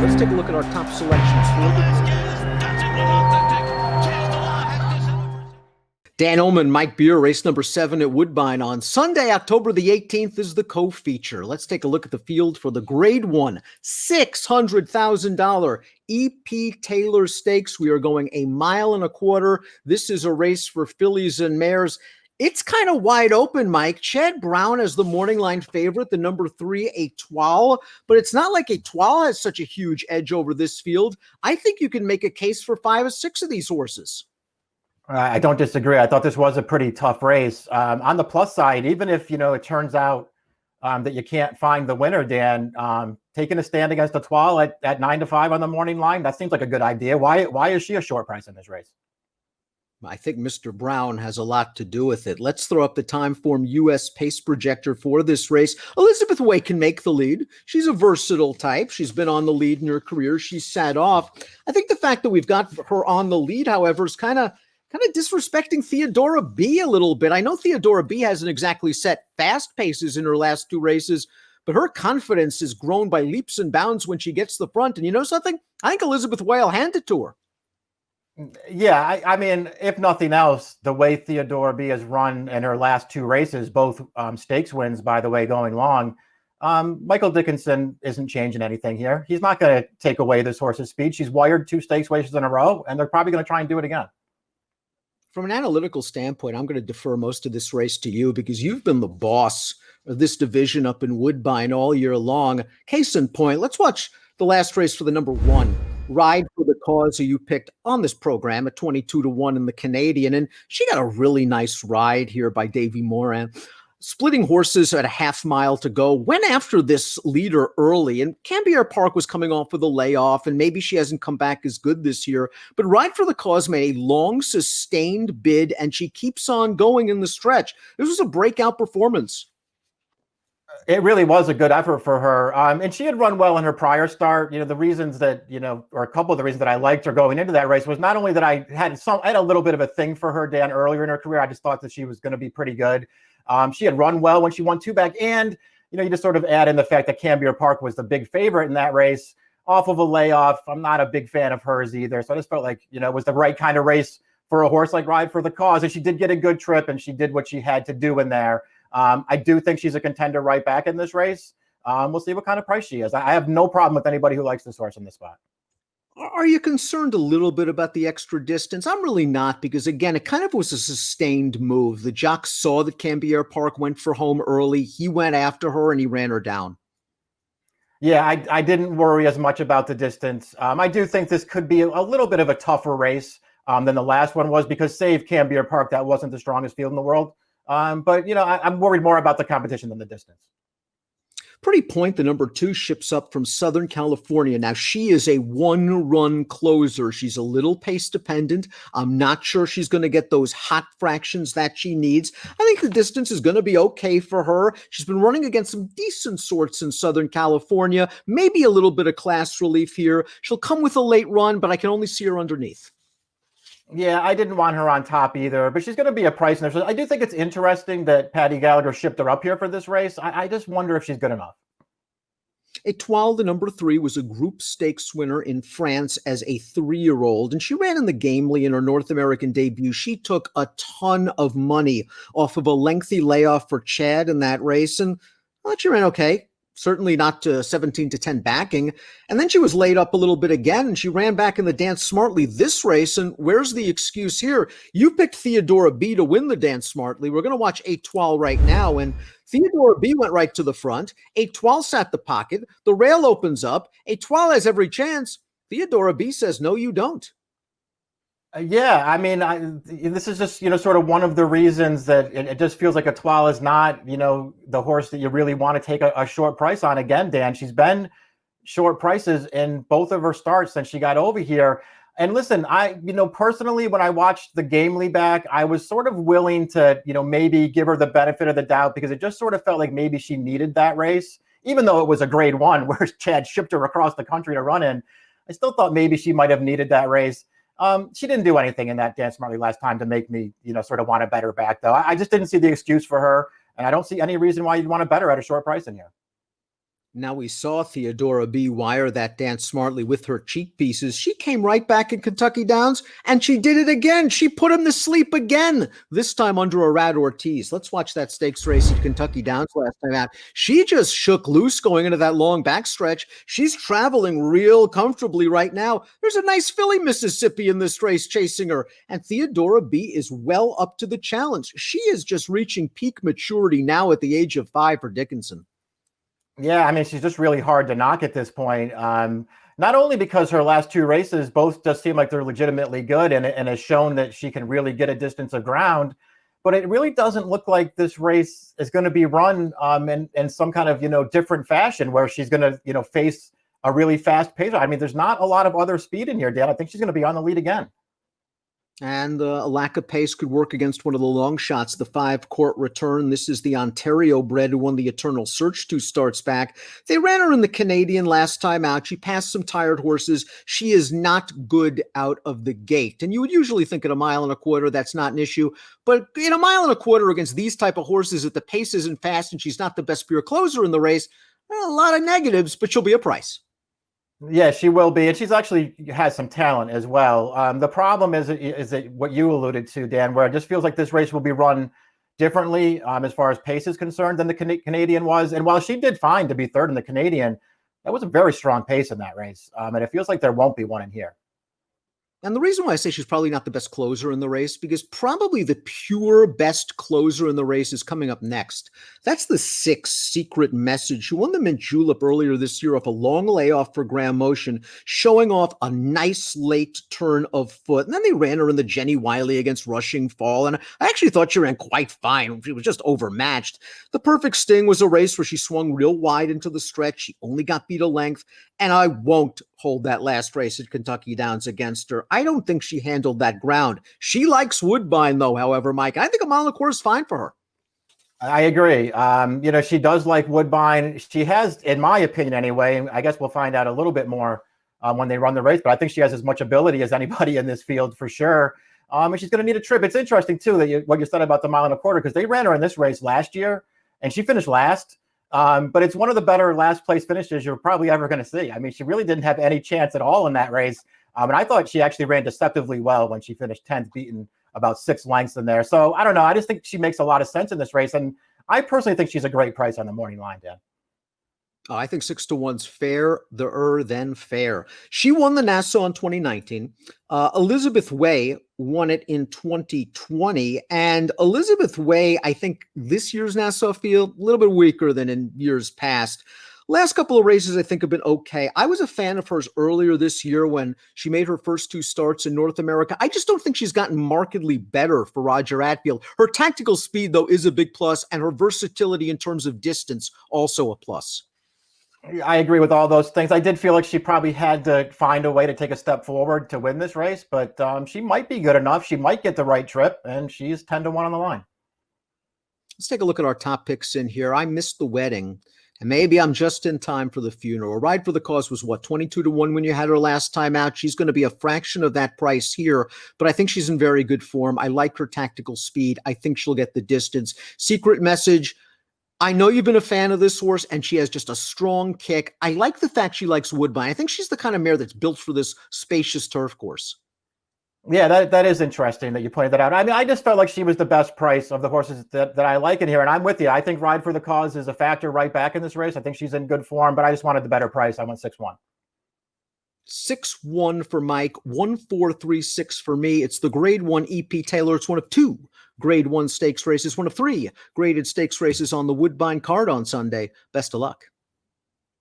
let's take a look at our top selections for Dan Illman, Mike Beer, race number 7 at Woodbine on Sunday, October the 18th is the co-feature. Let's take a look at the field for the Grade 1, $600,000 E.P. Taylor Stakes. We are going 1.25 miles. This is a race for fillies and mares. It's kind of wide open, Mike. Chad Brown as the morning line favorite, the number 3, Etoile. But it's not like Etoile has such a huge edge over this field. I think you can make a case for 5 or 6 of these horses. I don't disagree. I thought this was a pretty tough race. On the plus side, even if, it turns out that you can't find the winner, Dan, taking a stand against Etoile at 9-5 on the morning line, that seems like a good idea. Why is she a short price in this race? I think Mr. Brown has a lot to do with it. Let's throw up the Timeform U.S. pace projector for this race. Elizabeth Way can make the lead. She's a versatile type. She's been on the lead in her career. She's sat off. I think the fact that we've got her on the lead, however, is kind of disrespecting Theodora B a little bit. I know Theodora B hasn't exactly set fast paces in her last 2 races, but her confidence has grown by leaps and bounds when she gets the front. And you know something? I think Elizabeth Way will hand it to her. Yeah, I mean, if nothing else, the way Theodora B has run in her last 2 races, both stakes wins, by the way, going long, Michael Dickinson isn't changing anything here. He's not going to take away this horse's speed. She's wired 2 stakes races in a row, and they're probably going to try and do it again. From an analytical standpoint, I'm going to defer most of this race to you because you've been the boss of this division up in Woodbine all year long. Case in point, let's watch the last race for the number 1, Ride for the Cause, who you picked on this program at 22-1 in the Canadian. And she got a really nice ride here by Davy Moran. Splitting horses at a half mile to go, went after this leader early, and Cambier Park was coming off with a layoff, and maybe she hasn't come back as good this year. But Ride for the Cause made a long, sustained bid, and she keeps on going in the stretch. This was a breakout performance. It really was a good effort for her. And she had run well in her prior start. The reasons that, or a couple of the reasons that I liked her going into that race was not only that I had a little bit of a thing for her, Dan, earlier in her career. I just thought that she was going to be pretty good. She had run well when she won 2 back. And, you just sort of add in the fact that Cambier Park was the big favorite in that race off of a layoff. I'm not a big fan of hers either. So I just felt like, it was the right kind of race for a horse like Ride for the Cause. And she did get a good trip, and she did what she had to do in there. I do think she's a contender right back in this race. We'll see what kind of price she is. I have no problem with anybody who likes this horse in this spot. Are you concerned a little bit about the extra distance? I'm really not, because again, it kind of was a sustained move. The jock saw that Cambier Park went for home early. He went after her and he ran her down. Yeah, I didn't worry as much about the distance. I do think this could be a little bit of a tougher race than the last one was, because save Cambier Park, that wasn't the strongest field in the world. But, I'm worried more about the competition than the distance. Pretty Point, the number 2, ships up from Southern California. Now, she is a 1-run closer. She's a little pace dependent. I'm not sure she's going to get those hot fractions that she needs. I think the distance is going to be okay for her. She's been running against some decent sorts in Southern California, maybe a little bit of class relief here. She'll come with a late run, but I can only see her underneath. Yeah, I didn't want her on top either, but she's going to be a price. I do think it's interesting that Patty Gallagher shipped her up here for this race. I just wonder if she's good enough. Etoile, the number 3, was a group stakes winner in France as a 3-year-old, and she ran in the Gamely in her North American debut. She took a ton of money off of a lengthy layoff for Chad in that race, and I thought she ran okay. Certainly not to 17-10 backing. And then she was laid up a little bit again, and she ran back in the Dance Smartly this race. And where's the excuse here? You picked Theodora B to win the Dance Smartly. We're going to watch Etoile right now. And Theodora B went right to the front. Etoile sat the pocket. The rail opens up. Etoile has every chance. Theodora B says, no, you don't. Yeah, I mean, this is just, sort of one of the reasons that it just feels like Etoile is not, the horse that you really want to take a short price on. Again, Dan, she's been short prices in both of her starts since she got over here. And listen, personally, when I watched the Gamely back, I was sort of willing to, maybe give her the benefit of the doubt, because it just sort of felt like maybe she needed that race, even though it was a grade 1 where Chad shipped her across the country to run in. I still thought maybe she might have needed that race. She didn't do anything in that Dance Smartly last time to make me, sort of want to bet her back, though. I just didn't see the excuse for her, and I don't see any reason why you'd want to bet her at a short price in here. Now we saw Theodora B. wire that dance smartly with her cheek pieces. She came right back in Kentucky Downs, and she did it again. She put him to sleep again, this time under a Rat Ortiz. Let's watch that stakes race at Kentucky Downs last time out. She just shook loose going into that long backstretch. She's traveling real comfortably right now. There's a nice filly Mississippi in this race chasing her, and Theodora B. is well up to the challenge. She is just reaching peak maturity now at the age of 5 for Dickinson. Yeah, I mean, she's just really hard to knock at this point. Not only because her last 2 races both just seem like they're legitimately good and has shown that she can really get a distance of ground, but it really doesn't look like this race is going to be run in some kind of, different fashion where she's going to, face a really fast pacer. I mean, there's not a lot of other speed in here, Dan. I think she's going to be on the lead again. And a lack of pace could work against one of the long shots, the 5 Court Return. This is the Ontario bred who won the Eternal Search 2 starts back. They ran her in the Canadian last time out. She passed some tired horses. She is not good out of the gate. And you would usually think at 1.25 miles, that's not an issue. But in 1.25 miles against these type of horses, if the pace isn't fast and she's not the best pure closer in the race, a lot of negatives, but she'll be a price. Yeah, she will be, and she's actually has some talent as well. The problem is that what you alluded to, Dan, where it just feels like this race will be run differently as far as pace is concerned than the Canadian was. And while she did fine to be 3rd in the Canadian, that was a very strong pace in that race, and it feels like there won't be one in here. And the reason why I say she's probably not the best closer in the race, because probably the pure best closer in the race is coming up next. That's the 6 Secret Message, who won the Mint Julep earlier this year off a long layoff for Graham Motion, showing off a nice late turn of foot. And then they ran her in the Jenny Wiley against Rushing Fall, and I actually thought she ran quite fine. She was just overmatched. The Perfect Sting was a race where she swung real wide into the stretch. She only got beat a length, and I won't hold that last race at Kentucky Downs against her. I don't think she handled that ground. She likes Woodbine, though, however, Mike. I think 1.25 miles is fine for her. I agree. She does like Woodbine. She has, in my opinion anyway, I guess we'll find out a little bit more when they run the race, but I think she has as much ability as anybody in this field for sure. And she's going to need a trip. It's interesting, too, that what you said about the 1.25 miles, because they ran her in this race last year, and she finished last. But it's one of the better last place finishes you're probably ever going to see. I mean, she really didn't have any chance at all in that race. And I thought she actually ran deceptively well when she finished 10th, beaten about 6 lengths in there. So I don't know. I just think she makes a lot of sense in this race. And I personally think she's a great price on the morning line, Dan. I think 6 to 1's fair, than fair. She won the Nassau in 2019. Elizabeth Way won it in 2020. And Elizabeth Way, I think this year's Nassau field, a little bit weaker than in years past. Last couple of races, I think, have been okay. I was a fan of hers earlier this year when she made her first 2 starts in North America. I just don't think she's gotten markedly better for Roger Attfield. Her tactical speed, though, is a big plus, and her versatility in terms of distance, also a plus. I agree with all those things. I did feel like she probably had to find a way to take a step forward to win this race, but she might be good enough. She might get the right trip, and she's 10 to 1 on the line. Let's take a look at our top picks in here. I missed the wedding, and maybe I'm just in time for the funeral. Ride for the Cause was, 22 to 1 when you had her last time out. She's going to be a fraction of that price here, but I think she's in very good form. I like her tactical speed. I think she'll get the distance. Secret Message, I know you've been a fan of this horse, and she has just a strong kick. I like the fact she likes Woodbine. I think she's the kind of mare that's built for this spacious turf course. Yeah, that is interesting that you pointed that out. I mean, I just felt like she was the best price of the horses that I like in here, and I'm with you. I think Ride for the Cause is a factor right back in this race. I think she's in good form, but I just wanted the better price. I went 6-1. 6-1 for Mike, 1-4-3-6 for me. It's the Grade 1 EP Taylor. It's one of 2 Grade 1 stakes races, one of 3 graded stakes races on the Woodbine card on Sunday. Best of luck.